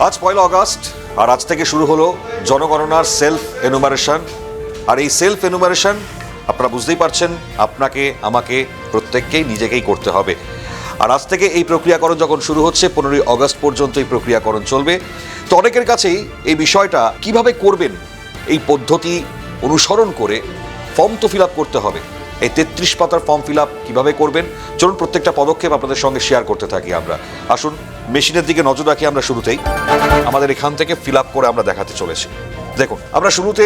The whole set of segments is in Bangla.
আজ 1 আগস্ট, আর আজ থেকে শুরু হলো জনগণনার সেলফ এনুমারেশন। আর এই সেলফ এনুমারেশন আপনারা বুঝতেই পারছেন, আপনাকে আমাকে প্রত্যেককেই নিজেকেই করতে হবে। আর আজ থেকে এই প্রক্রিয়াকরণ যখন শুরু হচ্ছে, 15 আগস্ট পর্যন্ত এই প্রক্রিয়াকরণ চলবে। তো অনেকের কাছেই এই বিষয়টা কিভাবে করবেন, এই পদ্ধতি অনুসরণ করে ফর্ম তো ফিল আপ করতে হবে। এই 33 পাতার ফর্ম ফিল আপ কীভাবে করবেন, চলুন প্রত্যেকটা পদক্ষেপ আপনাদের সঙ্গে শেয়ার করতে থাকি আমরা। আসুন মেশিনের দিকে নজর রাখি আমরা শুরুতেই। আমাদের এখান থেকে ফিল আপ করে আমরা দেখাতে চলেছি। দেখুন, আমরা শুরুতে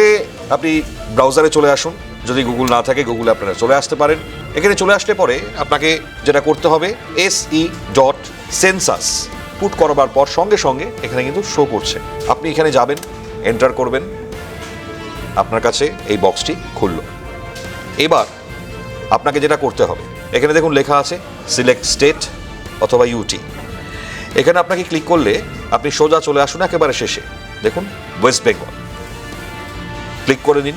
আপনি ব্রাউজারে চলে আসুন। যদি গুগল না থাকে, গুগলে আপনারা চলে আসতে পারেন। এখানে চলে আসলে পরে আপনাকে যেটা করতে হবে, se.census পুট করবার পর সঙ্গে সঙ্গে এখানে কিন্তু শো করছে। আপনি এখানে যাবেন, এন্টার করবেন, আপনার কাছে এই বক্সটি খুলল। এবার আপনাকে যেটা করতে হবে, এখানে দেখুন লেখা আছে সিলেক্ট স্টেট অথবা ইউটি। এখানে আপনাকে ক্লিক করলে আপনি সোজা চলে আসুন একেবারে শেষে, দেখুন ওয়েস্ট বেঙ্গল। ক্লিক করে নিন,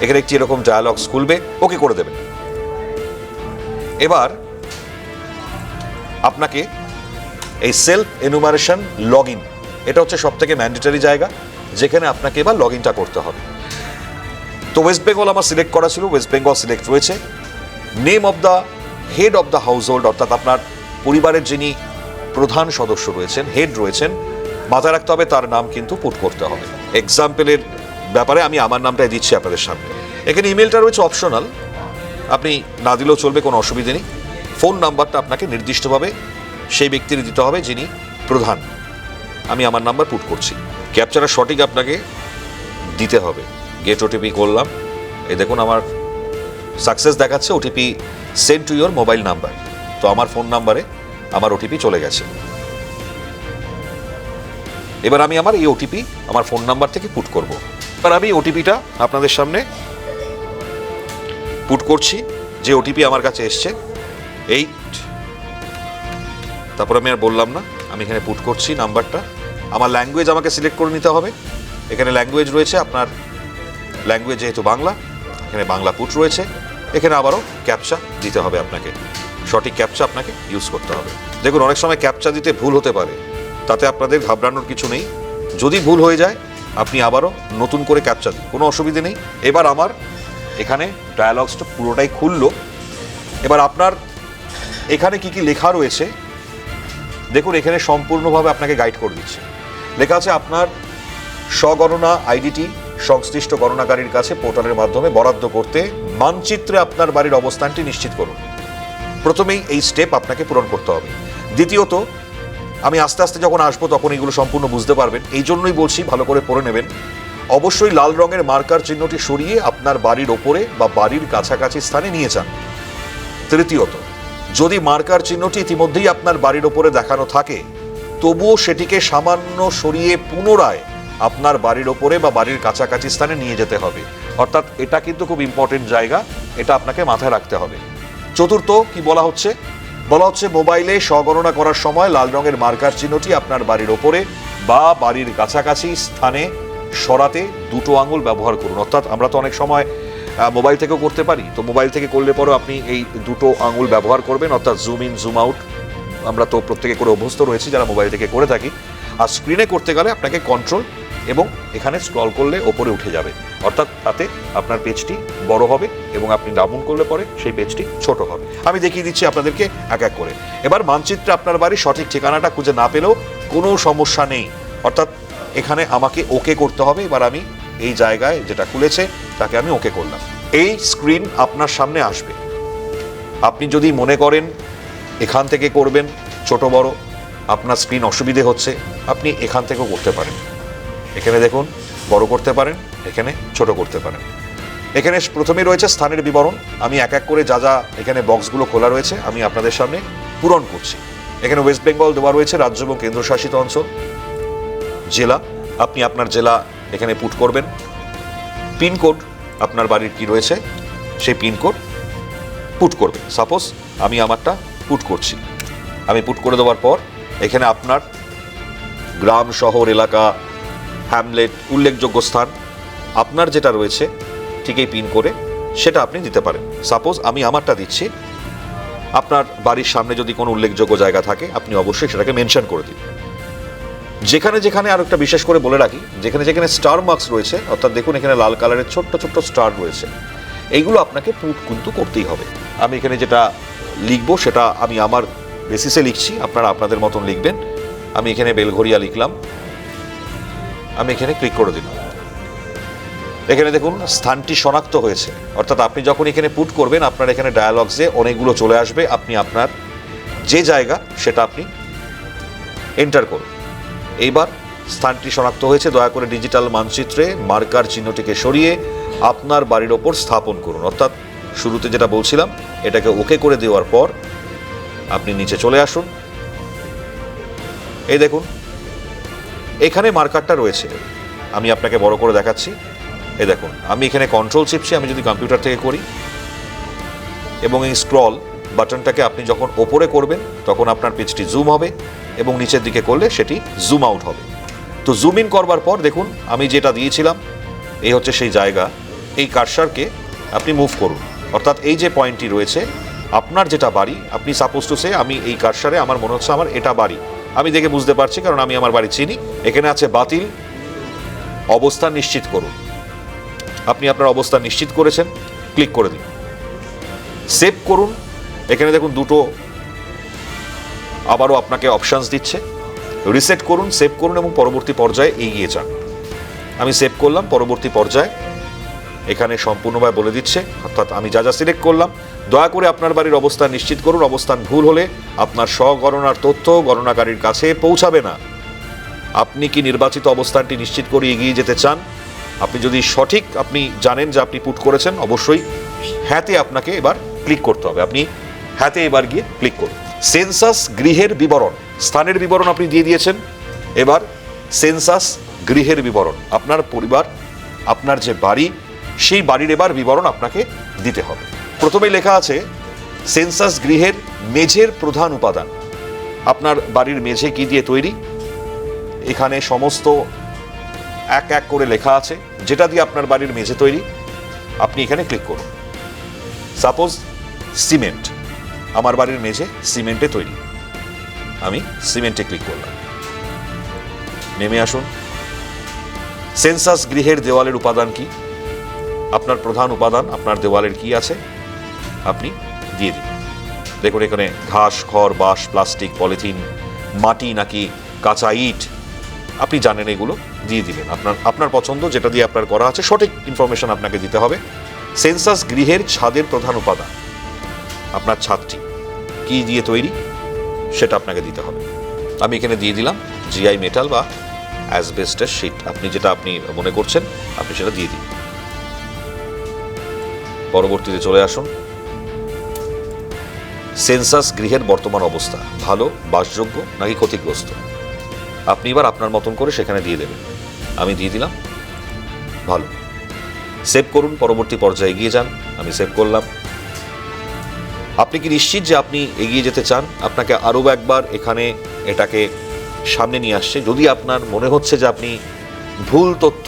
এখানে একটি এরকম ডায়ালগস খুলবে, ওকে করে দেবেন। এবার আপনাকে এই সেলফ এনুমারেশন লগ ইন, এটা হচ্ছে সব থেকে ম্যান্ডেটরি জায়গা যেখানে আপনাকে এবার লগ ইনটা করতে হবে। তো ওয়েস্ট বেঙ্গল আমার সিলেক্ট করা ছিল, ওয়েস্ট বেঙ্গল সিলেক্ট রয়েছে। Name of the head of the house hold, অর্থাৎ আপনার পরিবারের যিনি প্রধান সদস্য রয়েছেন, হেড রয়েছেন, মাথায় রাখতে হবে তার নাম কিন্তু পুট করতে হবে। এক্সাম্পলের ব্যাপারে আমি আমার নামটাই দিচ্ছি আপনাদের সামনে। এখানে ইমেলটা রয়েছে অপশনাল, আপনি না দিলেও চলবে, কোনো অসুবিধে নেই। ফোন নাম্বারটা আপনাকে নির্দিষ্টভাবে সেই ব্যক্তির দিতে হবে যিনি প্রধান। আমি আমার নাম্বার পুট করছি। ক্যাপচারটা সঠিক আপনাকে দিতে হবে। গেট ওটিপি করলাম, এই দেখুন আমার সাকসেস দেখাচ্ছে, OTP send to your mobile number. তো আমার ফোন নাম্বারে আমার ওটিপি চলে গেছে। এবার আমি আমার এই ওটিপি আমার ফোন নাম্বার থেকে পুট করব। এবার আমি ওটিপিটা আপনাদের সামনে পুট করছি। যে ওটিপি আমার কাছে এসছে 8, তারপর আমি আর বললাম না, আমি এখানে পুট করছি নাম্বারটা। আমার ল্যাঙ্গুয়েজ আমাকে সিলেক্ট করে নিতে হবে। এখানে ল্যাঙ্গুয়েজ রয়েছে, আপনার ল্যাঙ্গুয়েজ যেহেতু বাংলা, এখানে বাংলা পুট রয়েছে। এখানে আবারও ক্যাপচা দিতে হবে আপনাকে, সঠিক ক্যাপচা আপনাকে ইউজ করতে হবে। দেখুন, অনেক সময় ক্যাপচা দিতে ভুল হতে পারে, তাতে আপনাদের ঘাবড়ানোর কিছু নেই। যদি ভুল হয়ে যায় আপনি আবারও নতুন করে ক্যাপচা দিন, কোনো অসুবিধে নেই। এবার আমার এখানে ডায়ালগসটা পুরোটাই খুললো। এবার আপনার এখানে কি কি লেখা রয়েছে দেখুন, এখানে সম্পূর্ণভাবে আপনাকে গাইড করে দিচ্ছে। লেখা আছে আপনার স্বগণনা আইডিটি সংশ্লিষ্ট গণনাকারীর কাছে পোর্টালের মাধ্যমে বরাদ্দ করতে মানচিত্রে আপনার বাড়ির অবস্থানটি নিশ্চিত করুন। প্রথমেই এই স্টেপ আপনাকে পূরণ করতে হবে। দ্বিতীয়ত, আমি আস্তে আস্তে যখন আসবো তখন এগুলো সম্পূর্ণ বুঝতে পারবেন, এই জন্যই বলছি ভালো করে পড়ে নেবেন। অবশ্যই লাল রঙের মার্কার চিহ্নটি সরিয়ে আপনার বাড়ির ওপরে বা বাড়ির কাছাকাছি স্থানে নিয়ে যান। তৃতীয়ত, যদি মার্কার চিহ্নটি ইতিমধ্যেই আপনার বাড়ির ওপরে দেখানো থাকে, তবুও সেটিকে সামান্য সরিয়ে পুনরায় আপনার বাড়ির ওপরে বা বাড়ির কাছাকাছি স্থানে নিয়ে যেতে হবে। অর্থাৎ এটা কিন্তু খুব ইম্পর্টেন্ট জায়গা, এটা আপনাকে মাথায় রাখতে হবে। চতুর্থ, কি বলা হচ্ছে, মোবাইলে স্বগণনা করার সময় লাল রঙের মার্কার চিহ্নটি আপনার বাড়ির ওপরে বা বাড়ির কাছাকাছি স্থানে সরাতে 2 আঙুল ব্যবহার করুন। অর্থাৎ আমরা তো অনেক সময় মোবাইল থেকেও করতে পারি, তো মোবাইল থেকে করলে পরেও আপনি এই 2 আঙুল ব্যবহার করবেন, অর্থাৎ জুম ইন জুম আউট। আমরা তো প্রত্যেকে করে অভ্যস্ত রয়েছি যারা মোবাইল থেকে করে থাকি। আর স্ক্রিনে করতে গেলে আপনাকে কন্ট্রোল এবং এখানে স্ক্রল করলে ওপরে উঠে যাবে, অর্থাৎ তাতে আপনার পেজটি বড় হবে এবং আপনি ডাউন করলে পরে সেই পেজটি ছোট হবে। আমি দেখিয়ে দিচ্ছি আপনাদেরকে এক এক করে। এবার মানচিত্রে আপনার বাড়ির সঠিক ঠিকানাটা খুঁজে না পেলেও কোনো সমস্যা নেই, অর্থাৎ এখানে আমাকে ওকে করতে হবে। এবার আমি এই জায়গায় যেটা খুলেছে তাকে আমি ওকে করলাম। এই স্ক্রিন আপনার সামনে আসবে। আপনি যদি মনে করেন এখান থেকে করবেন, ছোট বড় আপনার স্ক্রিন অসুবিধে হচ্ছে, আপনি এখান থেকেও করতে পারেন। এখানে দেখুন বড় করতে পারেন, এখানে ছোট করতে পারেন। এখানে প্রথমেই রয়েছে স্থানের বিবরণ। আমি এক এক করে যা যা এখানে বক্সগুলো খোলা রয়েছে আমি আপনাদের সামনে পূরণ করছি। এখানে ওয়েস্ট বেঙ্গল দেওয়া রয়েছে, রাজ্য এবং কেন্দ্রশাসিত অঞ্চল। জেলা, আপনি আপনার জেলা এখানে পুট করবেন। পিনকোড, আপনার বাড়ির কি রয়েছে সেই পিনকোড পুট করবেন। সাপোজ আমি আমারটা পুট করছি। আমি পুট করে দেওয়ার পর এখানে আপনার গ্রাম, শহর, এলাকা, হ্যামলেট, উল্লেখযোগ্য স্থান আপনার যেটা রয়েছে ঠিক এই পিন করে সেটা আপনি দিতে পারেন। সাপোজ আমি আমারটা দিচ্ছি। আপনার বাড়ির সামনে যদি কোনো উল্লেখযোগ্য জায়গা থাকে আপনি অবশ্যই সেটাকে মেনশন করে দিন। যেখানে যেখানে আর একটা বিশেষ করে বলে রাখি, যেখানে যেখানে স্টার মার্কস রয়েছে, অর্থাৎ দেখুন এখানে লাল কালারের ছোট্ট ছোট্ট স্টার রয়েছে, এইগুলো আপনাকে পুট কিন্তু করতেই হবে। আমি এখানে যেটা লিখবো সেটা আমি আমার বেসিসে লিখছি, আপনারা আপনাদের মতন লিখবেন। আমি এখানে বেলঘরিয়া লিখলাম, আমি এখানে ক্লিক করে দিলাম। এখানে দেখুন স্থানটি শনাক্ত হয়েছে, অর্থাৎ আপনি যখন এখানে পুট করবেন আপনার এখানে ডায়ালগসে অনেকগুলো চলে আসবে, আপনি আপনার যে জায়গা সেটা আপনি এন্টার করুন। এইবার স্থানটি শনাক্ত হয়েছে, দয়া করে ডিজিটাল মানচিত্রে মার্কার চিহ্নটিকে সরিয়ে আপনার বাড়ির ওপর স্থাপন করুন। অর্থাৎ শুরুতে যেটা বলছিলাম, এটাকে ওকে করে দেওয়ার পর আপনি নিচে চলে আসুন। এই দেখুন এখানে মার্কারটা রয়েছে, আমি আপনাকে বড় করে দেখাচ্ছি। এই দেখুন আমি এখানে কন্ট্রোল চিপছি, আমি যদি কম্পিউটার থেকে করি, এবং এই স্ক্রল বাটনটাকে আপনি যখন ওপরে করবেন তখন আপনার পেজটি জুম হবে, এবং নিচের দিকে করলে সেটি জুম আউট হবে। তো জুম ইন করবার পর দেখুন আমি যেটা দিয়েছিলাম, এই হচ্ছে সেই জায়গা। এই কার্সারকে আপনি মুভ করুন, অর্থাৎ এই যে পয়েন্টটি রয়েছে আপনার যেটা বাড়ি, আপনি সাপোজ টু সে আমি এই কার্সারে আমার মনে হচ্ছে আমার এটা বাড়ি, আমি দেখে বুঝতে পারছি কারণ আমি আমার বাড়ি চিনি। এখানে আছে বাতিল, অবস্থান নিশ্চিত করুন। আপনি আপনার অবস্থান নিশ্চিত করেছেন, ক্লিক করে দিন। সেভ করুন, এখানে দেখুন দুটো আবারও আপনাকে অপশানস দিচ্ছে। রিসেট করুন, সেভ করুন এবং পরবর্তী পর্যায়ে এগিয়ে যান। আমি সেভ করলাম, পরবর্তী পর্যায়ে এখানে সম্পূর্ণভাবে বলে দিচ্ছে, অর্থাৎ আমি যা যা সিলেক্ট করলাম। দয়া করে আপনার বাড়ির অবস্থান নিশ্চিত করুন, অবস্থান ভুল হলে আপনার স্বগণনার তথ্য গণনাকারীর কাছে পৌঁছাবে না। আপনি কি নির্বাচিত অবস্থানটি নিশ্চিত করে এগিয়ে যেতে চান? আপনি যদি সঠিক আপনি জানেন যে আপনি পুট করেছেন, অবশ্যই হ্যাঁতে আপনাকে এবার ক্লিক করতে হবে। আপনি হ্যাঁতে এবার গিয়ে ক্লিক করুন। সেন্সাস গৃহের বিবরণ, স্থানের বিবরণ আপনি দিয়ে দিয়েছেন। এবার সেন্সাস গৃহের বিবরণ, আপনার পরিবার, আপনার যে বাড়ি, সেই বাড়ির এবার বিবরণ আপনাকে দিতে হবে। প্রথমেই লেখা আছে সেন্সাস গৃহের মেঝের প্রধান উপাদান। আপনার বাড়ির মেঝে কি দিয়ে তৈরি, এখানে সমস্ত এক এক করে লেখা আছে। যেটা দিয়ে আপনার বাড়ির মেঝে তৈরি আপনি এখানে ক্লিক করুন। সাপোজ সিমেন্ট, আমার বাড়ির মেঝে সিমেন্টে তৈরি, আমি সিমেন্টে ক্লিক করলাম। নেমে আসুন। সেন্সাস গৃহের দেওয়ালের উপাদান কি, আপনার প্রধান উপাদান আপনার দেওয়ালের কি আছে আপনি দিয়ে দিন। দেখুন এখানে ঘাস, খড়, বাঁশ, প্লাস্টিক, পলিথিন, মাটি নাকি কাঁচা ইট, আপনি জানেন এগুলো দিয়ে দিলেন। আপনার পছন্দ যেটা দিয়ে আপনার করা আছে, সঠিক ইনফরমেশন আপনাকে দিতে হবে। সেন্সাস গৃহের ছাদের প্রধান উপাদান, আপনার ছাদটি কি দিয়ে তৈরি সেটা আপনাকে দিতে হবে। আমি এখানে দিয়ে দিলাম জিআই মেটাল বা অ্যাসবেস্টস শীট, আপনি যেটা আপনি মনে করছেন আপনি সেটা দিয়ে দিন। পরবর্তীতে চলে আসুন। সেন্সাস গৃহের বর্তমান অবস্থা, ভালো, বাসযোগ্য নাকি ক্ষতিগ্রস্ত, আপনি এবার আপনার মতন করে সেখানে দিয়ে দেবেন। আমি দিয়ে দিলাম ভালো। সেভ করুন, পরবর্তী পর্যায়ে এগিয়ে যান। আমি সেভ করলাম। আপনি কি নিশ্চিত যে আপনি এগিয়ে যেতে চান? আপনাকে আরও একবার এখানে এটাকে সামনে নিয়ে আসছে। যদি আপনার মনে হচ্ছে যে আপনি ভুল তথ্য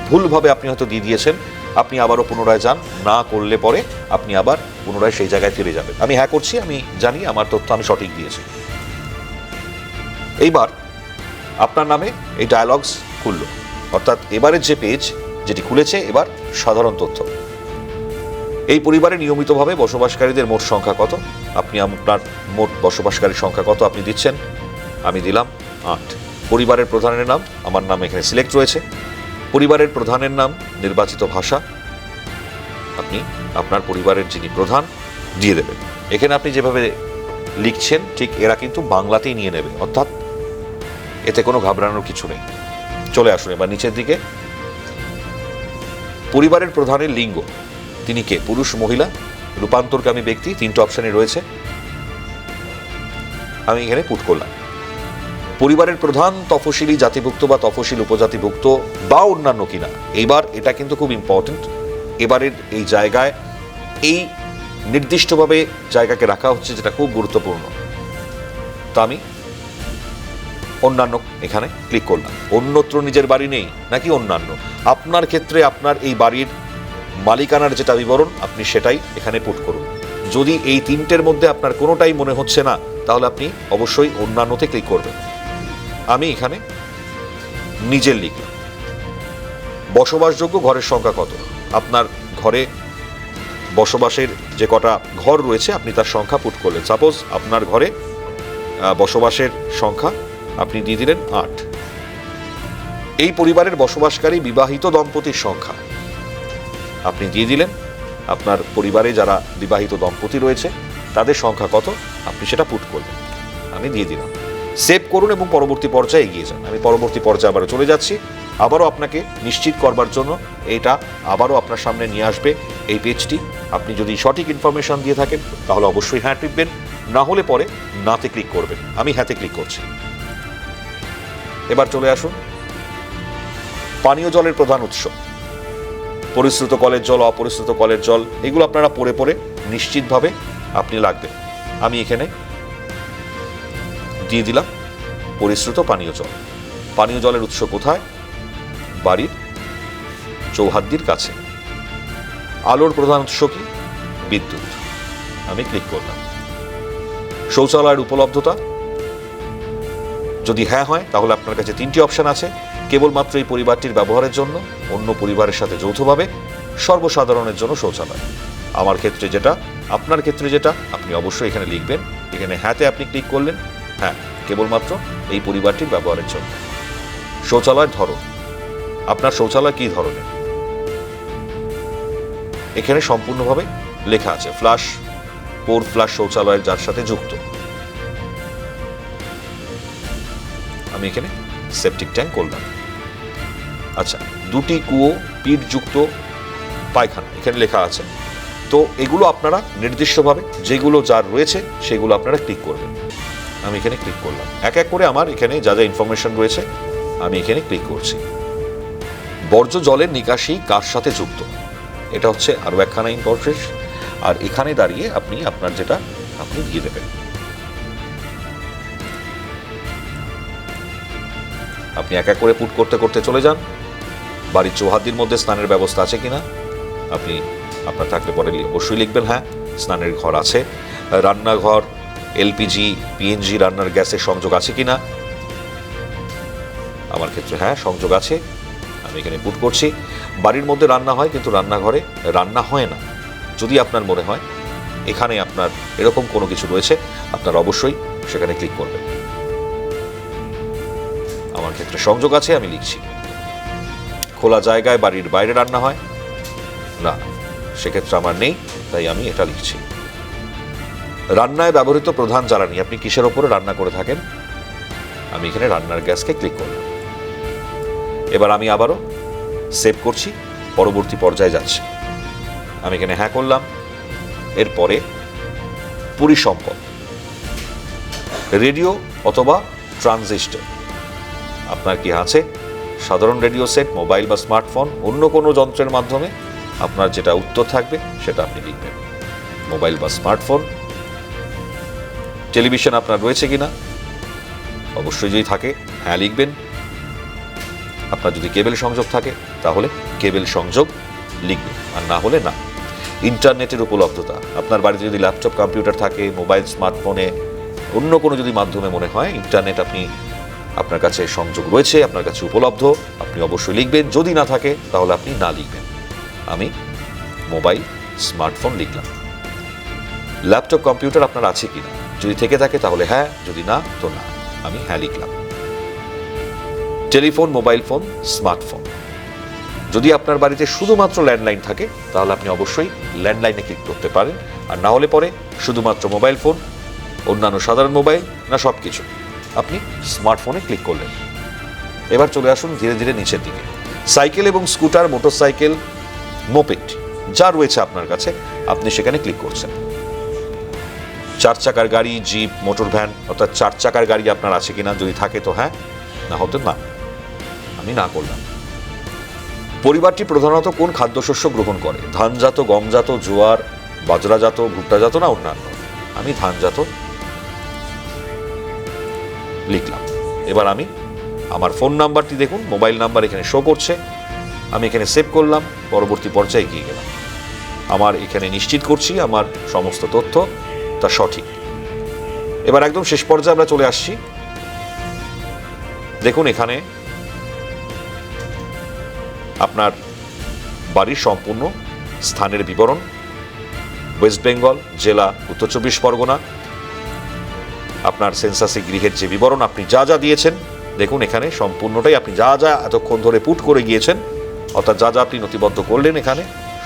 ভুলভাবে আপনি হয়তো দিয়ে দিয়েছেন, আপনি আবারও পুনরায় যান। না করলে পরে আপনি আবার পুনরায় সেই জায়গায় ফিরে যাবেন। আমি হ্যাঁ করছি, আমি জানি আমার তথ্য আমি সঠিক দিয়েছি। এইবার আপনার নামে এই ডায়ালগস খুলল, অর্থাৎ এবারের যে পেজ যেটি খুলেছে এবার সাধারণ তথ্য। এই পরিবারে নিয়মিতভাবে বসবাসকারীদের মোট সংখ্যা কত, আপনি আপনার মোট বসবাসকারীর সংখ্যা কত আপনি দিচ্ছেন। আমি দিলাম 8। পরিবারের প্রধানের নাম, আমার নাম এখানে সিলেক্ট রয়েছে। পরিবারের প্রধানের নাম, নির্বাচিত ভাষা, আপনি আপনার পরিবারের যিনি প্রধান দিয়ে দেবেন। এখানে আপনি যেভাবে লিখছেন ঠিক এরা কিন্তু বাংলাতেই নিয়ে নেবে, অর্থাৎ এতে কোনো ঘাবড়ানোর কিছু নেই। চলে আসুন এবার নিচের দিকে। পরিবারের প্রধানের লিঙ্গ, তিনি কে, পুরুষ, মহিলা, রূপান্তরকামী ব্যক্তি, 3টে অপশানই রয়েছে। আমি এখানে পুট করলাম। পরিবারের প্রধান তফসিলি জাতিভুক্ত বা তফসিল উপজাতিভুক্ত বা অন্যান্য কিনা, এইবার এটা কিন্তু খুব ইম্পর্টেন্ট। এবারের এই জায়গায় এই নির্দিষ্টভাবে জায়গাকে রাখা হচ্ছে, যেটা খুব গুরুত্বপূর্ণ। তা আমি অন্যান্য এখানে ক্লিক করলাম। অন্যত্র নিজের বাড়ি নেই নাকি অন্যান্য, আপনার ক্ষেত্রে আপনার এই বাড়ির মালিকানার যেটা বিবরণ আপনি সেটাই এখানে পুট করুন। যদি এই 3টের মধ্যে আপনার কোনোটাই মনে হচ্ছে না, তাহলে আপনি অবশ্যই অন্যান্যতে ক্লিক করবেন। আমি এখানে নিজের লিখলাম। বসবাসযোগ্য ঘরের সংখ্যা কত? আপনার ঘরে বসবাসের যে কটা ঘর রয়েছে আপনি তার সংখ্যা পুট করলেন। সাপোজ আপনার ঘরে বসবাসের সংখ্যা আপনি দিয়ে দিলেন 8। এই পরিবারের বসবাসকারী বিবাহিত দম্পতির সংখ্যা আপনি দিয়ে দিলেন। আপনার পরিবারে যারা বিবাহিত দম্পতি রয়েছে তাদের সংখ্যা কত আপনি সেটা পুট করলেন। আমি দিয়ে দিলাম। সেভ করুন এবং পরবর্তী পর্যায়ে এগিয়ে যান। আমি পরবর্তী পর্যায়ে আবারও চলে যাচ্ছি। আবারও আপনাকে নিশ্চিত করবার জন্য এটা আবারও আপনার সামনে নিয়ে আসবে এই পেজটি। আপনি যদি সঠিক ইনফরমেশন দিয়ে থাকেন তাহলে অবশ্যই হ্যাঁ টিপবেন, না হলে পরে নাতে ক্লিক করবেন। আমি হ্যাঁতে ক্লিক করছি। এবার চলে আসুন পানীয় জলের প্রধান উৎস। পরিশ্রুত কলের জল, অপরিশ্রুত কলের জল, এগুলো আপনারা পড়ে পড়ে নিশ্চিতভাবে আপনি লাগবেন। আমি এখানে দিয়ে দিলাম পরিশ্রুত পানীয় জল। পানীয় জলের উৎস কোথায়? বাড়ির চৌহাদ্দির কাছে। আলোর প্রধান উৎস কি? বিদ্যুৎ। আমি ক্লিক করলাম। শৌচালয়ের উপলব্ধতা যদি হ্যাঁ হয় তাহলে আপনার কাছে 3টি অপশন আছে। কেবলমাত্র এই পরিবারটির ব্যবহারের জন্য, অন্য পরিবারের সাথে যৌথভাবে, সর্বসাধারণের জন্য শৌচালয়। আমার ক্ষেত্রে যেটা, আপনার ক্ষেত্রে যেটা, আপনি অবশ্যই এখানে লিখবেন। এখানে হ্যাঁতে আপনি ক্লিক করলেন। হ্যাঁ, কেবলমাত্র এই পরিবারটির ব্যবহারের জন্য। শৌচালয়ের ধরন, আপনার শৌচালয় কি ধরনের এখানে সম্পূর্ণভাবে লেখা আছে। ফ্লাশ, পোর ফ্লাশ শৌচালয়ের যার সাথে যুক্ত। আমি এখানে সেপটিক ট্যাঙ্ক করলাম। আচ্ছা, 2টি কুয়ো, পিঠযুক্ত পায়খানা এখানে লেখা আছে। তো এগুলো আপনারা নির্দিষ্টভাবে যেগুলো যার রয়েছে সেগুলো আপনারা ক্লিক করবেন। আমি এখানে ক্লিক করলাম। এক এক করে আমার এখানে যা যা ইনফরমেশন রয়েছে আমি এখানে ক্লিক করছি। বর্জ্য জলের নিকাশি কার সাথে যুক্ত, এটা হচ্ছে আরও একখানা ইম্পর্টেন্ট। আর এখানে দাঁড়িয়ে আপনি আপনার যেটা আপনি দিয়ে দেবেন। আপনি এক এক করে পুট করতে করতে চলে যান। বাড়ির চৌহাদ্দির মধ্যে স্নানের ব্যবস্থা আছে কিনা আপনি আপনার থাকলে পরে অবশ্যই লিখবেন হ্যাঁ, স্নানের ঘর আছে। রান্নাঘর, এলপিজি, পিএনজি রান্নার গ্যাসের সংযোগ আছে কিনা? আমার ক্ষেত্রে হ্যাঁ, সংযোগ আছে। আমি এখানে পুট করছি। বাড়ির মধ্যে রান্না হয় কিন্তু রান্নাঘরে রান্না হয় না। যদি আপনার মনে হয় এখানে আপনার এরকম কোনো কিছু রয়েছে, আপনার অবশ্যই সেখানে ক্লিক করবেন। আমার ক্ষেত্রে সংযোগ আছে, আমি লিখছি। খোলা জায়গায় বাড়ির বাইরে রান্না হয় না, সেক্ষেত্রে আমার নেই, তাই আমি এটা লিখছি। রান্নায় ব্যবহৃত প্রধান জ্বালানি, আপনি কিসের ওপরে রান্না করে থাকেন? আমি এখানে রান্নার গ্যাসকে ক্লিক করলাম। এবার আমি আবারও সেভ করছি, পরবর্তী পর্যায়ে যাচ্ছি। আমি এখানে হ্যাঁ করলাম। এরপরে পরিসম্পদ, রেডিও অথবা ট্রানজিস্টর আপনার কি আছে? সাধারণ রেডিও সেট, মোবাইল বা স্মার্টফোন, অন্য কোনো যন্ত্রের মাধ্যমে আপনার যেটা উত্তর থাকবে সেটা আপনি লিখবেন। মোবাইল বা স্মার্টফোন। টেলিভিশন আপনার রয়েছে কিনা? অবশ্যই যদি থাকে হ্যাঁ লিখবেন। আপনার যদি কেবল সংযোগ থাকে তাহলে কেবল সংযোগ লিখবেন, আর না হলে না। ইন্টারনেটের উপলব্ধতা, আপনার বাড়িতে যদি ল্যাপটপ, কম্পিউটার থাকে, মোবাইল, স্মার্টফোনে অন্য কোনো যদি মাধ্যমে মনে হয় ইন্টারনেট আপনার কাছে সংযোগ রয়েছে, আপনার কাছে উপলব্ধ, আপনি অবশ্যই লিখবেন। যদি না থাকে তাহলে আপনি না লিখবেন। আমি মোবাইল, স্মার্টফোন লিখলাম। ল্যাপটপ, কম্পিউটার আপনার আছে কিনা? যদি থেকে থাকে তাহলে হ্যাঁ, যদি না তো না। আমি হ্যাঁ লিখলাম। Telephone, mobile phone, smartphone. যদি আপনার বাড়িতে শুধুমাত্র ল্যান্ডলাইন থাকে তাহলে আপনি অবশ্যই ল্যান্ডলাইনে ক্লিক করতে পারেন, আর না হলে পরে শুধুমাত্র মোবাইল ফোন, অন্যান্য সাধারণ মোবাইল, না সব কিছু আপনি স্মার্টফোনে ক্লিক করলেন। এবার চলে আসুন ধীরে ধীরে নিচের দিকে। সাইকেল এবং স্কুটার, মোটরসাইকেল, মোপেড যা রয়েছে আপনার কাছে আপনি সেখানে ক্লিক করছেন। 4 চাকার গাড়ি, জিপ, মোটর ভ্যান অর্থাৎ 4 চাকার গাড়ি আপনার আছে কিনা? যদি থাকে তো হ্যাঁ, না হতে না। আমি না করলাম। পরিবারটি প্রধানত কোন খাদ্যশস্য গ্রহণ করে? ধানজাত, গমজাত, জোয়ার, বাজরাজাত, ভুট্টাজাত না অন্যান্য? আমি ধানজাত লিখলাম। এবার আমি আমার ফোন নাম্বারটি দেখুন, মোবাইল নাম্বার এখানে শো করছে। আমি এখানে সেভ করলাম, পরবর্তী পর্যায়ে এগিয়ে গেলাম। আমার এখানে নিশ্চিত করছি আমার সমস্ত তথ্য তা সঠিক। এবার একদম শেষ পর্যায়ে আমরা চলে আসছি। দেখুন এখানে আপনার বাড়ির সম্পূর্ণ স্থানের বিবরণ, ওয়েস্ট বেঙ্গল, জেলা উত্তর 24 পরগনা, আপনার সেন্সাসে গৃহের যে বিবরণ আপনি যা যা দিয়েছেন, দেখুন এখানে সম্পূর্ণটাই আপনি যা যা এতক্ষণ ধরে পুট করে গিয়েছেন, অর্থাৎ যা যা আপনি নথিবদ্ধ করলেন এখানে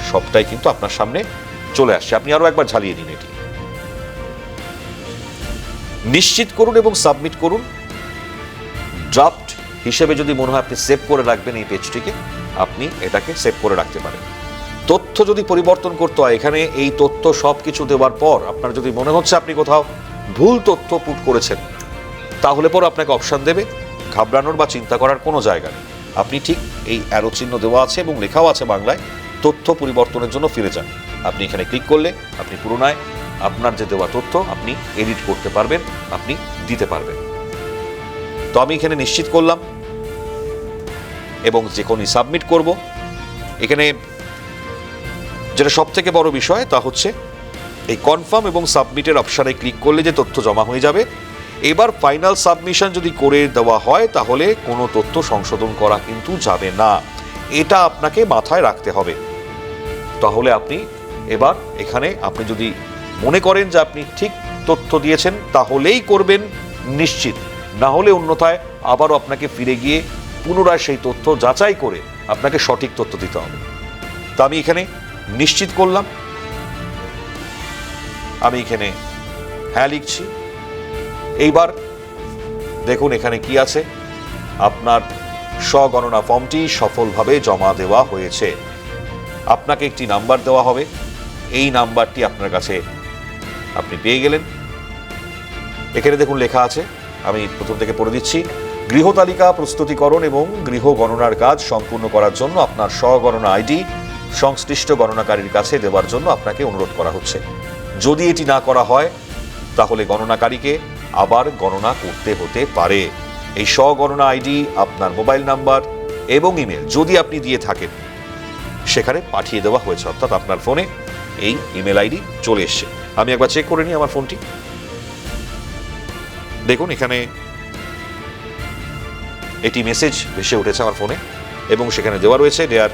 সবটাই কিন্তু আপনার সামনে চলে আসছে। আপনি আরো একবার ঝালিয়ে দিন এটি, নিশ্চিত করুন এবং সাবমিট করুন। ড্রাফট হিসেবে যদি মনে হয় আপনি সেভ করে রাখবেন এই পেজটিকে, আপনি এটাকে সেভ করে রাখতে পারেন। তথ্য যদি পরিবর্তন করতে হয়, এখানে এই তথ্য সবকিছু দেওয়ার পর আপনার যদি মনে হচ্ছে আপনি কোথাও ভুল তথ্য পুট করেছেন, তাহলে পর আপনাকে অপশন দেবে। ঘাবড়ানোর বা চিন্তা করার কোনো জায়গা নেই। আপনি ঠিক এই অ্যারো চিহ্ন দেওয়া আছে এবং লেখাও আছে বাংলায়, তথ্য পরিবর্তনের জন্য ফিরে যান। আপনি এখানে ক্লিক করলে আপনি পুনরায় আপনার যে দেওয়া তথ্য আপনি এডিট করতে পারবেন, আপনি দিতে পারবেন। তো আমি এখানে নিশ্চিত করলাম এবং যে কোনো সাবমিট করব। এখানে যেটা সব থেকে বড় বিষয় তা হচ্ছে এই কনফার্ম এবং সাবমিটের অপশানে ক্লিক করলে যে তথ্য জমা হয়ে যাবে। এবার ফাইনাল সাবমিশন যদি করে দেওয়া হয় তাহলে কোনো তথ্য সংশোধন করা কিন্তু যাবে না, এটা আপনাকে মাথায় রাখতে হবে। তাহলে আপনি এবার এখানে আপনি যদি মনে করেন যে আপনি ঠিক তথ্য দিয়েছেন তাহলেই করবেন নিশ্চিত, না হলে অন্যথায় আবারও আপনাকে ফিরে গিয়ে পুনরায় সেই তথ্য যাচাই করে আপনাকে সঠিক তথ্য দিতে হবে। তা আমি এখানে নিশ্চিত করলাম, আমি এখানে হ্যাঁ লিখছি। এইবার দেখুন এখানে কি আছে, আপনার স্বগণনা ফর্মটি সফলভাবে জমা দেওয়া হয়েছে। আপনাকে একটি নাম্বার দেওয়া হবে, এই নাম্বারটি আপনার কাছে আপনি পেয়ে গেলেন। এখানে দেখুন লেখা আছে, আমি প্রথম থেকে পড়ে দিচ্ছি। গৃহ তালিকা প্রস্তুতিকরণ এবং গৃহ গণনার কাজ সম্পূর্ণ করার জন্য আপনার স্বগণনা আইডি সংশ্লিষ্ট গণনাকারীর কাছে দেওয়ার জন্য আপনাকে অনুরোধ করা হচ্ছে। যদি এটি না করা হয় তাহলে গণনাকারীকে আবার গণনা করতে হতে পারে। এই স্বগণনা আইডি আপনার মোবাইল নাম্বার এবং ইমেল যদি আপনি দিয়ে থাকেন সেখানে পাঠিয়ে দেওয়া হয়েছে, অর্থাৎ আপনার ফোনে এই ইমেল আইডি চলে এসছে। আমি একবার চেক করে নিই আমার ফোনটি। দেখুন এখানে এটি মেসেজ ভেসে উঠেছে আমার ফোনে এবং সেখানে দেওয়া রয়েছে, dear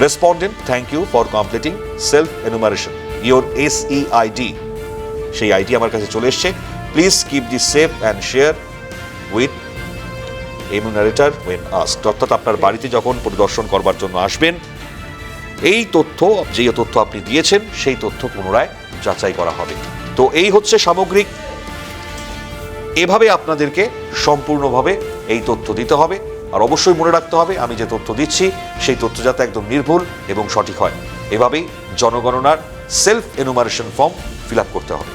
respondent, thank you for completing self enumeration your SEID। সেই আইডি আমার কাছে চলে এসছে। Please keep the save and share with enumerator when asked. অর্থাৎ আপনার বাড়িতে যখন পরিদর্শন করবার জন্য আসবেন, এই তথ্য যে তথ্য আপনি দিয়েছেন সেই তথ্য পুনরায় যাচাই করা হবে। তো এই হচ্ছে সামগ্রিক, এভাবে আপনাদেরকে সম্পূর্ণভাবে এই তথ্য দিতে হবে। আর অবশ্যই মনে রাখতে হবে আমি যে তথ্য দিচ্ছি সেই তথ্য যাতে একদম নির্ভুল এবং সঠিক হয়। এভাবেই জনগণনার self enumeration form fill up করতে হবে।